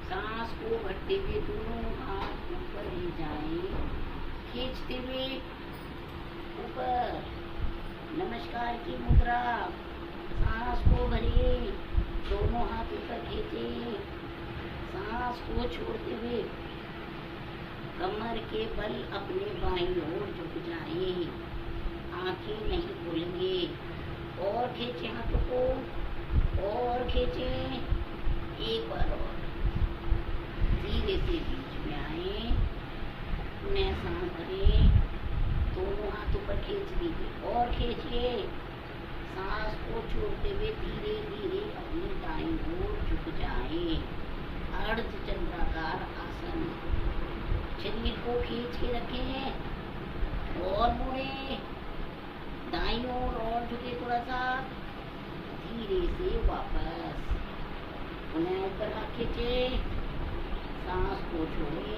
सांस को भरते हुए दोनों हाथ ऊपर ले जाएं, खींचते हुए ऊपर नमस्कार की मुद्रा। सांस को भरिए, दोनों हाथ ऊपर खींचे, सांस को छोड़ते हुए कमर के बल अपने बाईं ओर झुक जाए, आंखें नहीं खोलेंगे। और खींचे हाथों को, और खींचे, एक बार और धीरे से बीच में आए, पुनः सांस भरें, दोनों हाथ ऊपर खींच दीजिए और खींचिए। सांस को छोड़ते हुए धीरे धीरे अपनी दाईं ओर झुक जाए, अर्ध चंद्राकार आसन। शरीर को खींच के रखें और मुड़े, दाईं ओर और झुके थोड़ा सा, धीरे से वापस पुनः ऊपर हाथ खींचे, सांस को छोड़े,